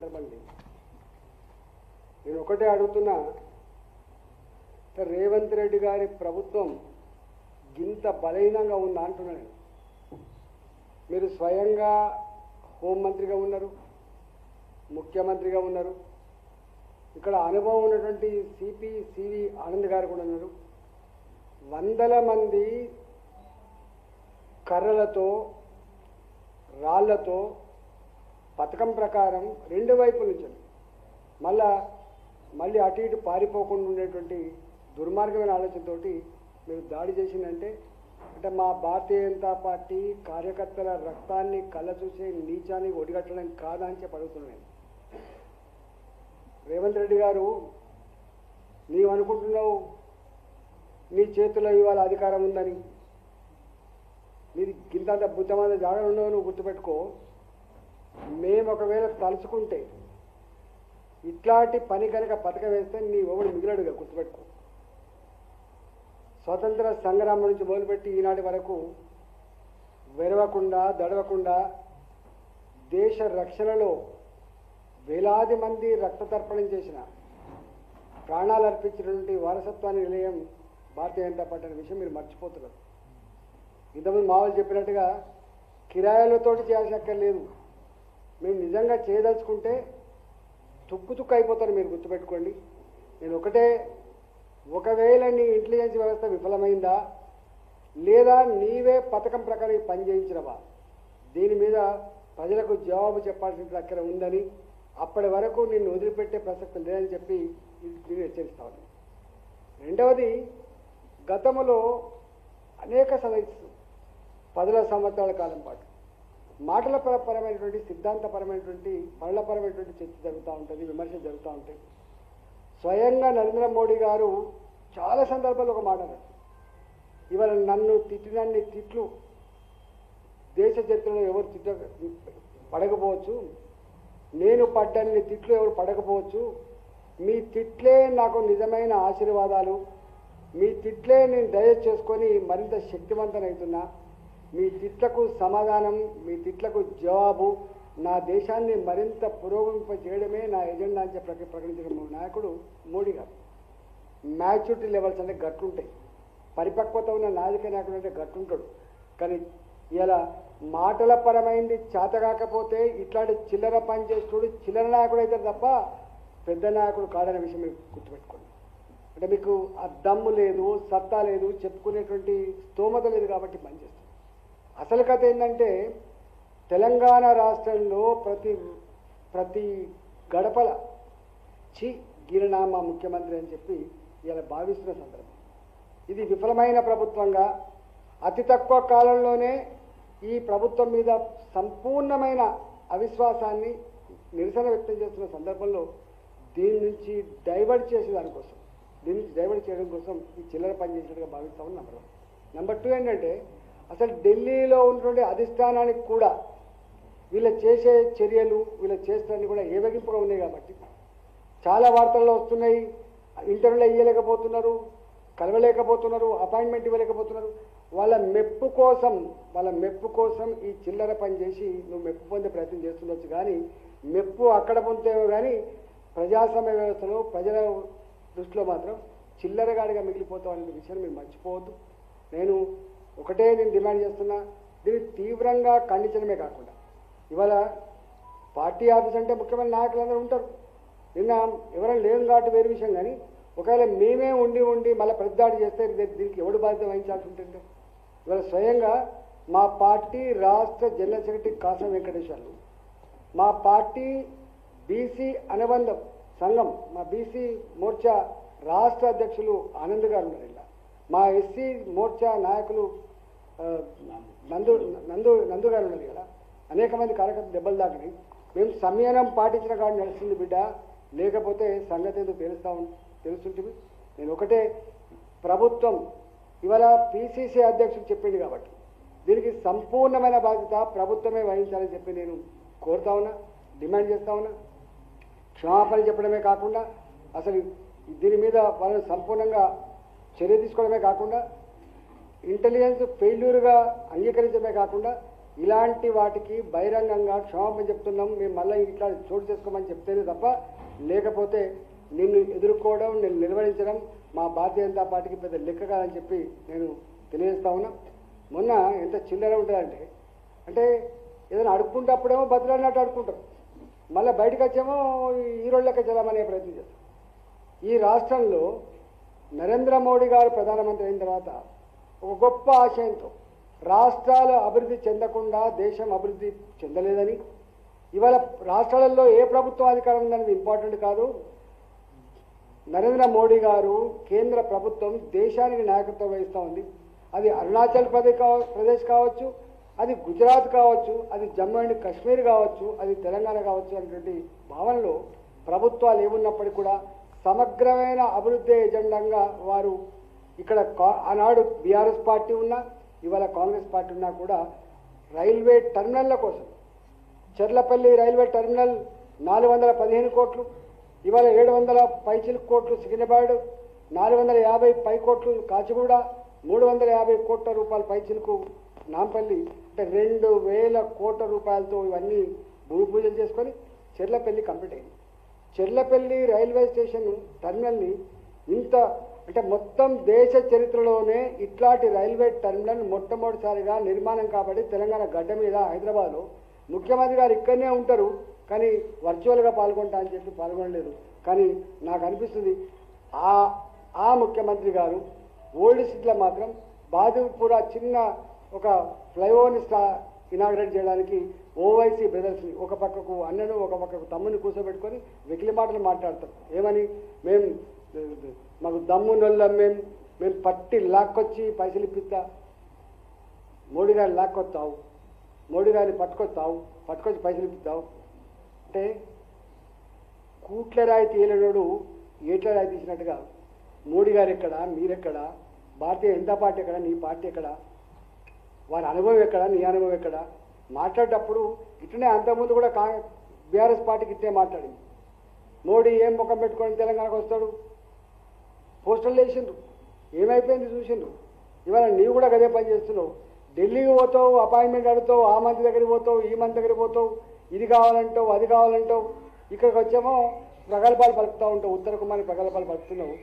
నేను ఒకటే అడుగుతున్నా, రేవంత్ రెడ్డి గారి ప్రభుత్వం గింత బలహీనంగా ఉందా అంటున్నాను. మీరు స్వయంగా హోంమంత్రిగా ఉన్నారు, ముఖ్యమంత్రిగా ఉన్నారు, ఇక్కడ అనుభవం ఉన్నటువంటి సివి ఆనంద్ గారు కూడా ఉన్నారు. వందల మంది కర్రలతో రాళ్లతో పథకం ప్రకారం రెండు వైపుల నుంచి మళ్ళీ అటు ఇటు పారిపోకుండా ఉండేటువంటి దుర్మార్గమైన ఆలోచనతోటి మీరు దాడి చేసిందంటే అంటే మా భారతీయ జనతా పార్టీ కార్యకర్తల రక్తాన్ని కళ్ళ చూసే నీచాన్ని ఒడిగట్టడం కాదా అని చెప్పి అడుగుతున్నాను. రేవంత్ రెడ్డి గారు, నీవు అనుకుంటున్నావు నీ చేతిలో ఇవాళ అధికారం ఉందని. నీది గింతంత బుద్ధమంత జాగ్రత్త ఉండవు, నువ్వు గుర్తుపెట్టుకో. మేము ఒకవేళ తలుచుకుంటే ఇట్లాంటి పని కనుక పథకం వేస్తే నీ ఒకడు మిగిలాడుగా, గుర్తుపెట్టుకో. స్వతంత్ర సంగ్రామం నుంచి మొదలుపెట్టి ఈనాటి వరకు వెరవకుండా దడవకుండా దేశ రక్షణలో వేలాది మంది రక్తతర్పణం చేసిన, ప్రాణాలు అర్పించినటువంటి వారసత్వాన్ని నిలయం భారతీయ జనతా పార్టీ అనే విషయం మీరు మర్చిపోతున్నారు. ఇంతకుముందు మావోలు చెప్పినట్టుగా కిరాయిలతోటి చేయాల్సినక్కర్లేదు. మేము నిజంగా చేయదలుచుకుంటే తుక్కు అయిపోతారు, మీరు గుర్తుపెట్టుకోండి. నేను ఒకవేళ నీ ఇంటెలిజెన్స్ వ్యవస్థ విఫలమైందా లేదా నీవే పథకం ప్రకారం పని చేయించినవా, దీని మీద ప్రజలకు జవాబు చెప్పాల్సిన అక్కడ ఉందని, అప్పటి వరకు నిన్ను వదిలిపెట్టే ప్రసక్తి లేదని చెప్పి నేను హెచ్చరిస్తాను. రెండవది, గతంలో అనేక 10 సంవత్సరాల కాలం పాటు మాటల పరమైనటువంటి సిద్ధాంతపరమైనటువంటి పరళపరమైనటువంటి చర్చ జరుగుతూ ఉంటుంది, విమర్శ జరుగుతూ ఉంటాయి. స్వయంగా నరేంద్ర మోడీ గారు చాలా సందర్భాల్లో ఒక మాట అన్నారు, ఇవాళ నన్ను తిట్టినన్ని తిట్లు దేశ చరిత్రలో ఎవరు పడకపోవచ్చు, నేను పడ్డన్ని తిట్లు ఎవరు పడకపోవచ్చు, మీ తిట్లే నాకు నిజమైన ఆశీర్వాదాలు, మీ తిట్లే నేను దయచేసి చేసుకొని మరింత శక్తివంతనవుతున్నా, మీ తిట్లకు సమాధానం, మీ తిట్లకు జవాబు నా దేశాన్ని మరింత పురోగమింప చేయడమే నా ఎజెండా అని ప్రకటించిన నాయకుడు మోడీ గారు. మ్యాచ్యూరిటీ లెవెల్స్ అంటే గట్టుంటాయి, పరిపక్వత ఉన్న నాయక నాయకుడు అంటే గట్టుంటాడు. కానీ ఇలా మాటల పరమైంది చేతగాకపోతే ఇట్లాంటి చిల్లర పని చేస్తుడు చిల్లర నాయకుడు అయితే తప్ప పెద్ద నాయకుడు కాడనే విషయం మీరు గుర్తుపెట్టుకోండి. అంటే మీకు ఆ దమ్ము లేదు, సత్తా లేదు, చెప్పుకునేటువంటి స్తోమత లేదు కాబట్టి పనిచేస్తుంది. అసలు కథ ఏంటంటే తెలంగాణ రాష్ట్రంలో ప్రతి గడపల గిరినామా ముఖ్యమంత్రి అని చెప్పి ఇలా భావిస్తున్న సందర్భం. ఇది విఫలమైన ప్రభుత్వంగా అతి తక్కువ కాలంలోనే ఈ ప్రభుత్వం మీద సంపూర్ణమైన అవిశ్వాసాన్ని నిరసన వ్యక్తం చేస్తున్న సందర్భంలో దీని నుంచి డైవర్ట్ చేయడం కోసం ఈ చిల్లర పనిచేసినట్టుగా భావిస్తామని నెంబర్ 2 ఏంటంటే అసలు ఢిల్లీలో ఉన్నటువంటి అధిష్టానానికి కూడా వీళ్ళ చేసే చర్యలు వీళ్ళ చేస్తాన్ని కూడా ఏవగింపుగా ఉన్నాయి కాబట్టి చాలా వార్తల్లో వస్తున్నాయి. ఇంటర్వ్యూలు ఇవ్వలేకపోతున్నారు, కలవలేకపోతున్నారు, అపాయింట్మెంట్ ఇవ్వలేకపోతున్నారు. వాళ్ళ మెప్పు కోసం ఈ చిల్లర పని చేసి నువ్వు మెప్పు పొందే ప్రయత్నం చేస్తుండొచ్చు, కానీ మెప్పు అక్కడ పొందేవో కానీ ప్రజాస్వామ్య వ్యవస్థలో ప్రజల దృష్టిలో మాత్రం చిల్లరగాడిగా మిగిలిపోతావు అనే విషయాన్ని మీరు మర్చిపోవద్దు. నేను డిమాండ్ చేస్తున్నా, దీన్ని తీవ్రంగా ఖండించడమే కాకుండా ఇవాళ పార్టీ ఆఫీస్ అంటే ముఖ్యమైన నాయకులందరూ ఉంటారు. నిన్న ఎవరైనా లేని కాబట్టి వేరే విషయం, కానీ ఒకవేళ మేమే ఉండి మళ్ళీ ప్రతిదాడి చేస్తే దీనికి ఎవడు బాధ్యత వహించాల్సి ఉంటుంది? ఇవాళ స్వయంగా మా పార్టీ రాష్ట్ర జనరల్ సెక్రటరీ కాసం వెంకటేశ్వర్లు, మా పార్టీ బీసీ అనుబంధ సంఘం, మా బీసీ మోర్చా రాష్ట్ర అధ్యక్షులు ఆనంద్ గారు ఉన్నారు. ఇలా మా ఎస్సీ మోర్చా నాయకులు నందు గారు ఉన్నారు. ఇలా అనేక మంది కార్యకర్తలు దెబ్బలు దాకినాయి. మేము సంయమనం పాటించిన కాదు నడుస్తుంది బిడ్డ, లేకపోతే సంగతి ఏదో తెలుస్తుంటుంది. నేను ప్రభుత్వం ఇవాళ పిసిసి అధ్యక్షుడు చెప్పింది కాబట్టి దీనికి సంపూర్ణమైన బాధ్యత ప్రభుత్వమే వహించాలని చెప్పి నేను కోరుతా ఉన్నా, డిమాండ్ చేస్తా ఉన్నా. క్షమాపణ చెప్పడమే కాకుండా అసలు దీని మీద వాళ్ళని సంపూర్ణంగా చర్య తీసుకోవడమే కాకుండా ఇంటెలిజెన్స్ ఫెయిల్యూర్గా అంగీకరించడమే కాకుండా ఇలాంటి వాటికి బహిరంగంగా క్షమాపణ చెప్తున్నాం, మేము మళ్ళీ ఇట్లా చోటు చేసుకోమని చెప్తేనే తప్ప, లేకపోతే నిన్ను ఎదుర్కోవడం, నేను నిర్వహించడం మా భారతీయ జనతా పార్టీకి పెద్ద లెక్క కాదని చెప్పి నేను తెలియజేస్తా ఉన్నా. మొన్న ఎంత చిల్లర ఉంటుందంటే, అంటే ఏదైనా అడుక్కుంటప్పుడేమో బతులన్నట్టు అడుక్కుంటాం, మళ్ళీ బయటకు వచ్చేమో హీరో లెక్క చలామనే ప్రయత్నం చేస్తాం. ఈ రాష్ట్రంలో నరేంద్ర మోడీ గారు ప్రధానమంత్రి అయిన తర్వాత ఒక గొప్ప ఆశయంతో రాష్ట్రాలు అభివృద్ధి చెందకుండా దేశం అభివృద్ధి చెందలేదని, ఇవాళ రాష్ట్రాలలో ఏ ప్రభుత్వం అధికారం ఉందనేది ఇంపార్టెంట్ కాదు, నరేంద్ర మోడీ గారు కేంద్ర ప్రభుత్వం దేశానికి నాయకత్వం వహిస్తూ ఉంది. అది అరుణాచల్ ప్రదేశ్ కావచ్చు, అది గుజరాత్ కావచ్చు, అది జమ్మూ అండ్ కాశ్మీర్ కావచ్చు, అది తెలంగాణ కావచ్చు అనేటువంటి భావనలో ప్రభుత్వాలు ఏమున్నప్పటికీ కూడా సమగ్రమైన అభివృద్ధి ఎజెండాగా వారు ఇక్కడ ఆనాడు బీఆర్ఎస్ పార్టీ ఉన్నా, ఇవాళ కాంగ్రెస్ పార్టీ ఉన్నా కూడా రైల్వే టెర్మినల్ల కోసం చెర్లపల్లి రైల్వే టెర్మినల్ 415 కోట్లు, ఇవాళ 700 పైచిలకు కోట్లు సికింద్రాబాద్, 450 పై కోట్లు కాచిగూడ, 350 కోట్ల రూపాయల పైచిలకు నాంపల్లి, అంటే 2000 కోట్ల రూపాయలతో ఇవన్నీ భూమి పూజలు చేసుకొని చెర్లపల్లి కంప్లీట్ అయింది. చెర్లపల్లి రైల్వే స్టేషన్ టెర్మినల్ని ఇంత అంటే మొత్తం దేశ చరిత్రలోనే ఇట్లాంటి రైల్వే టెర్మినల్ మొట్టమొదటిసారిగా నిర్మాణం కాబట్టి తెలంగాణ గడ్డ మీద హైదరాబాద్లో ముఖ్యమంత్రి గారు ఇక్కడనే ఉంటారు, కానీ వర్చువల్గా పాల్గొంటా అని చెప్పి పాల్గొనలేదు. కానీ నాకు అనిపిస్తుంది ఆ ముఖ్యమంత్రి గారు ఓల్డ్ సిటీలో మాత్రం బాదుపుర చిన్న ఒక ఫ్లైఓవర్ని ఇనాగ్రేట్ చేయడానికి ఓవైసీ బ్రదర్స్ని ఒక పక్కకు అన్నను ఒక పక్కకు తమ్ముని కూర్చోబెట్టుకొని వెకిలి మాటలు మాట్లాడతారు. ఏమని, మాకు దమ్మునొల్లం, మేము పట్టి లాక్కొచ్చి పైసలు ఇప్పిస్తా, మోడీ గారిని లాక్కొస్తావు, మోడీ గారిని పట్టుకొచ్చి పైసలు ఇప్పిస్తావు అంటే కూట్ల రాయి తీయలేడు ఏట్ల రాయి తీసినట్టుగా మోడీ గారు ఎక్కడ, మీరెక్కడ, భారతీయ జనతా పార్టీ ఎక్కడ, నీ పార్టీ ఎక్కడ, వారి అనుభవం ఎక్కడ, నీ అనుభవం ఎక్కడ మాట్లాడేటప్పుడు ఇట్లనే అంతకుముందు కూడా బీఆర్ఎస్ పార్టీకి ఇట్లే మాట్లాడింది. మోడీ ఏం ముఖం పెట్టుకొని తెలంగాణకు వస్తాడు, పోస్టర్లు వేసిండ్రు, ఏమైపోయింది చూసిండ్రు. ఇవాళ నీవు కూడా గదే పని చేస్తున్నావు, ఢిల్లీకి పోతావు, అపాయింట్మెంట్ అడుగుతావు, ఆ మంత్రి దగ్గరికి పోతావు, ఈ మంత్రి దగ్గరికి పోతావు, ఇది కావాలంటావు, అది కావాలంటావు, ఇక్కడికి వచ్చేమో ప్రగల్భాలు పలుకుతూ ఉంటావు, ఉత్తర కుమారి ప్రగల్భాలు పలుకుతున్నావు.